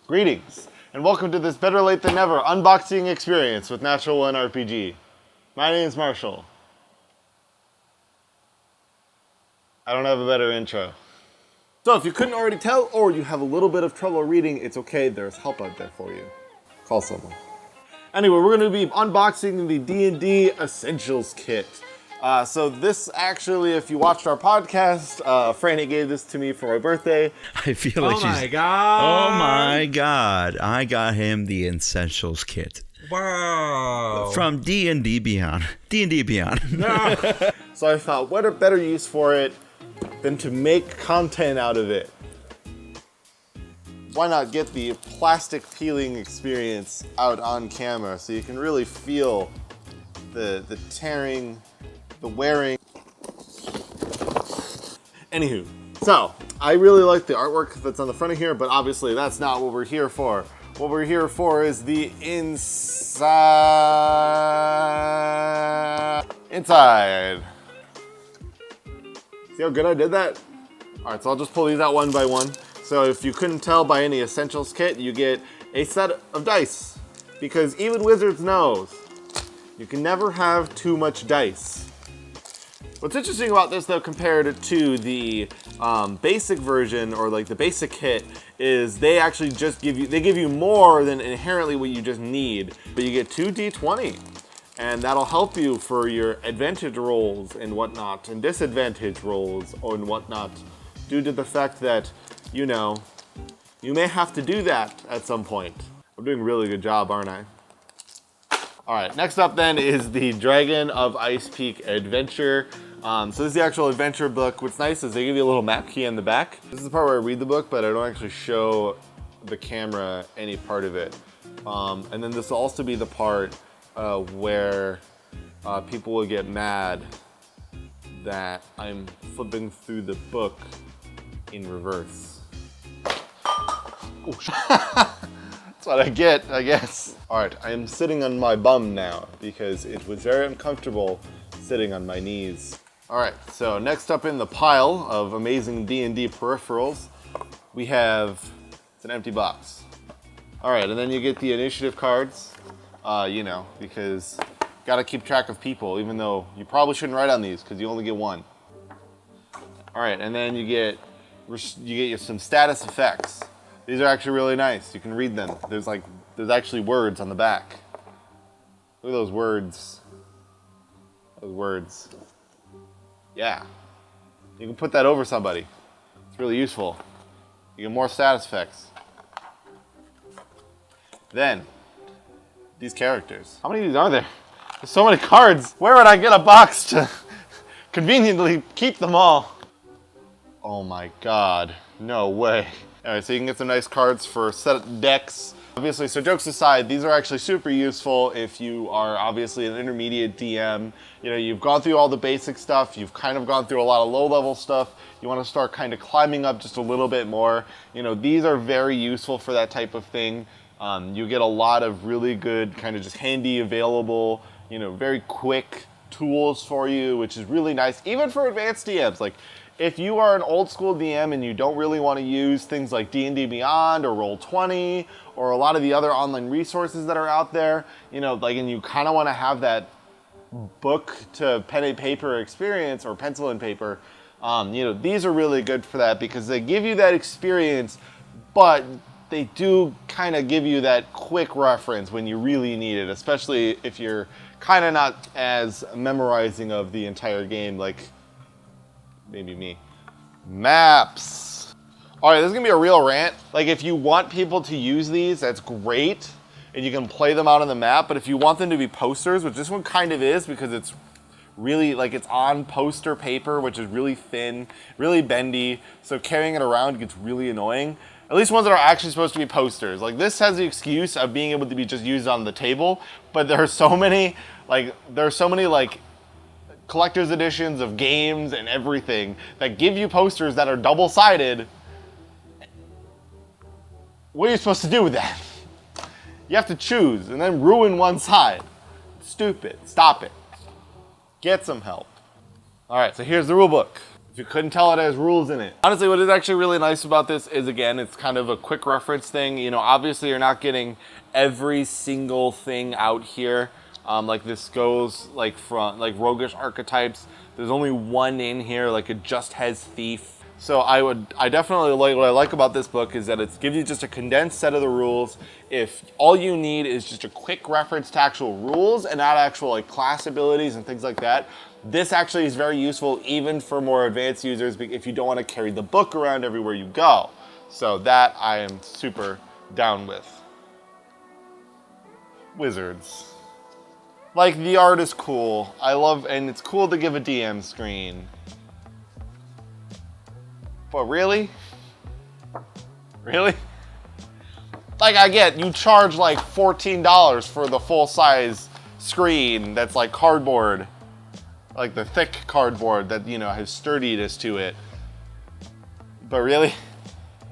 Greetings, and welcome to this better late than never unboxing experience with Natural One RPG. My name is Marshall. I don't have a better intro. So if you couldn't already tell, or you have a little bit of trouble reading, it's okay, there's help out there for you. Call someone. Anyway, we're going to be unboxing the D&D Essentials Kit. So this actually, if you watched our podcast, Franny gave this to me for my birthday. I feel like Oh my god! Oh my god! I got him the Essentials Kit. Wow! From D&D Beyond. D&D Beyond. No. So I thought, what a better use for it than to make content out of it? Why not get the plastic peeling experience out on camera so you can really feel the tearing, the wearing. Anywho, so I really like the artwork that's on the front of here, but obviously that's not what we're here for. What we're here for is the inside. See how good I did that? All right, so I'll just pull these out one by one. So if you couldn't tell by any Essentials Kit, you get a set of dice, because even wizards knows you can never have too much dice. What's interesting about this though, compared to the basic version or like the basic kit, is they actually just give you more than inherently what you just need, but you get 2 D20. And that'll help you for your advantage rolls and whatnot, and disadvantage rolls and whatnot, due to the fact that, you know, you may have to do that at some point. I'm doing a really good job, aren't I? All right, next up then is the Dragon of Ice Peak Adventure. So this is the actual adventure book. What's nice is they give you a little map key in the back. This is the part where I read the book, but I don't actually show the camera any part of it. And then this will also be the part where people will get mad that I'm flipping through the book in reverse. Oh, that's what I get, I guess. All right, I am sitting on my bum now because it was very uncomfortable sitting on my knees. All right, so next up in the pile of amazing D&D peripherals, we have, it's an empty box. All right, and then you get the initiative cards, you know, because you gotta keep track of people, even though you probably shouldn't write on these because you only get one. All right, and then you get some status effects. These are actually really nice. You can read them. There's actually words on the back. Look at those words. Those words. Yeah. You can put that over somebody. It's really useful. You get more status effects. Then, these characters. How many of these are there? There's so many cards. Where would I get a box to conveniently keep them all? Oh my god. No way. Alright, so you can get some nice cards for set decks. Obviously, so jokes aside, these are actually super useful if you are obviously an intermediate DM. You know, you've gone through all the basic stuff, you've kind of gone through a lot of low-level stuff, you want to start kind of climbing up just a little bit more. You know, these are very useful for that type of thing. You get a lot of really good, kind of just handy, available, you know, very quick tools for you, which is really nice, even for advanced DMs. Like, if you are an old school DM and you don't really want to use things like D&D Beyond or Roll20 or a lot of the other online resources that are out there, you know, like, and you kind of want to have that book to pen and paper experience or pencil and paper, you know, these are really good for that because they give you that experience, but they do kind of give you that quick reference when you really need it, especially if you're kind of not as memorizing of the entire game like maybe me. Maps. All right, this is gonna be a real rant. Like, if you want people to use these, that's great, and you can play them out on the map, but if you want them to be posters, which this one kind of is because it's really, like, it's on poster paper, which is really thin, really bendy, so carrying it around gets really annoying. At least ones that are actually supposed to be posters. Like, this has the excuse of being able to be just used on the table, but there are so many, like, collector's editions of games and everything that give you posters that are double-sided. What are you supposed to do with that? You have to choose and then ruin one side. Stupid. Stop it. Get some help. All right, so here's the rule book. If you couldn't tell, it has rules in it. Honestly, what is actually really nice about this is, again, it's kind of a quick reference thing. You know, obviously you're not getting every single thing out here. Like this goes like from like roguish archetypes. There's only one in here, like it just has thief. So I definitely like, what I like about this book is that it gives you just a condensed set of the rules. If all you need is just a quick reference to actual rules and not actual like class abilities and things like that, this actually is very useful even for more advanced users if you don't want to carry the book around everywhere you go. So that I am super down with. Wizards. Like, the art is cool. And it's cool to give a DM screen. But really? Really? Like, I get, you charge like $14 for the full-size screen that's like cardboard. Like the thick cardboard that, you know, has sturdiness to it. But really?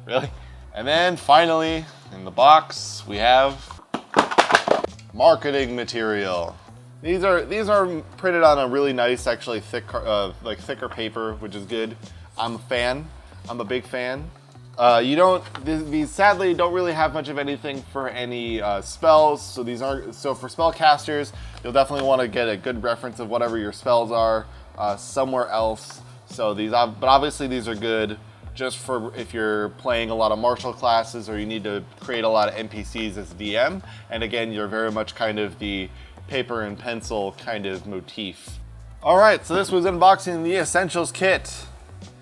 Really? And then finally, in the box, we have marketing material. These are printed on a really nice, actually thicker paper, which is good. I'm a fan. I'm a big fan. These sadly don't really have much of anything for any spells. So so for spellcasters, you'll definitely want to get a good reference of whatever your spells are somewhere else. So but obviously these are good just for if you're playing a lot of martial classes or you need to create a lot of NPCs as a DM. And again, you're very much kind of the paper and pencil kind of motif. All right, so this was unboxing the Essentials Kit.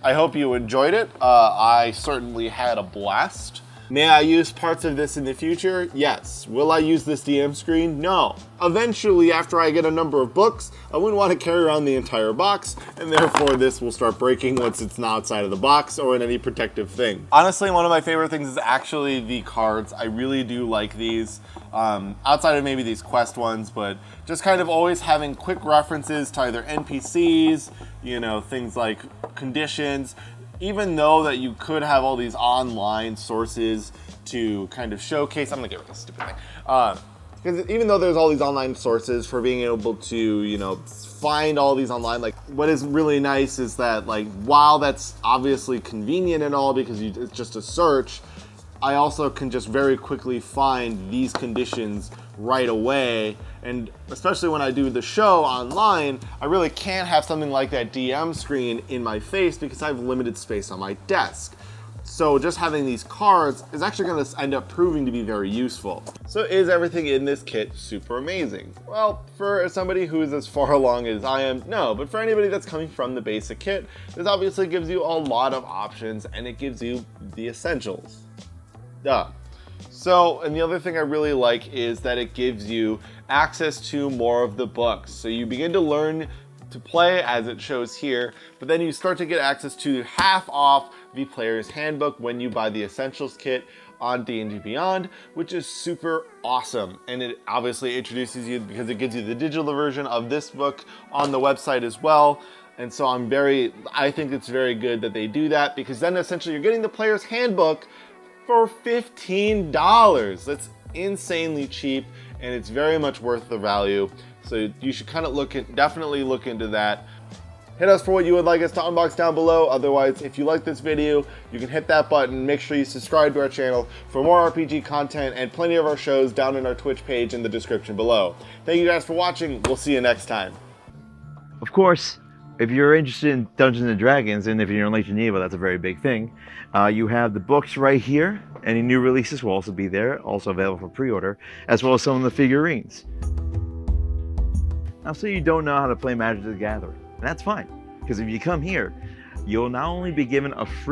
I hope you enjoyed it. I certainly had a blast. May I use parts of this in the future? Yes. Will I use this DM screen? No. Eventually, after I get a number of books, I wouldn't want to carry around the entire box, and therefore this will start breaking once it's not outside of the box or in any protective thing. Honestly, one of my favorite things is actually the cards. I really do like these. Outside of maybe these quest ones, but just kind of always having quick references to either NPCs, you know, things like conditions, even though that you could have all these online sources to kind of showcase. I'm gonna get rid of this stupid thing. Because even though there's all these online sources for being able to, you know, find all these online, like what is really nice is that, like, while that's obviously convenient and all because it's just a search, I also can just very quickly find these conditions right away. And especially when I do the show online, I really can't have something like that DM screen in my face because I have limited space on my desk. So just having these cards is actually going to end up proving to be very useful. So is everything in this kit super amazing? Well, for somebody who is as far along as I am, no. But for anybody that's coming from the basic kit, this obviously gives you a lot of options and it gives you the essentials. Duh. So, and the other thing I really like is that it gives you access to more of the books. So you begin to learn to play as it shows here, but then you start to get access to half off the player's handbook when you buy the Essentials Kit on D&D Beyond, which is super awesome. And it obviously introduces you because it gives you the digital version of this book on the website as well. And so I think it's very good that they do that because then essentially you're getting the player's handbook for $15. That's insanely cheap and it's very much worth the value. So you should kind of definitely look into that. Hit us for what you would like us to unbox down below. Otherwise, if you like this video, you can hit that button. Make sure you subscribe to our channel for more RPG content and plenty of our shows down in our Twitch page in the description below. Thank you guys for watching. We'll see you next time. Of course, if you're interested in Dungeons and Dragons, and if you're in Lake Geneva, that's a very big thing. You have the books right here. Any new releases will also be there, also available for pre-order, as well as some of the figurines. Now, say you don't know how to play Magic the Gathering, and that's fine, because if you come here, you'll not only be given a free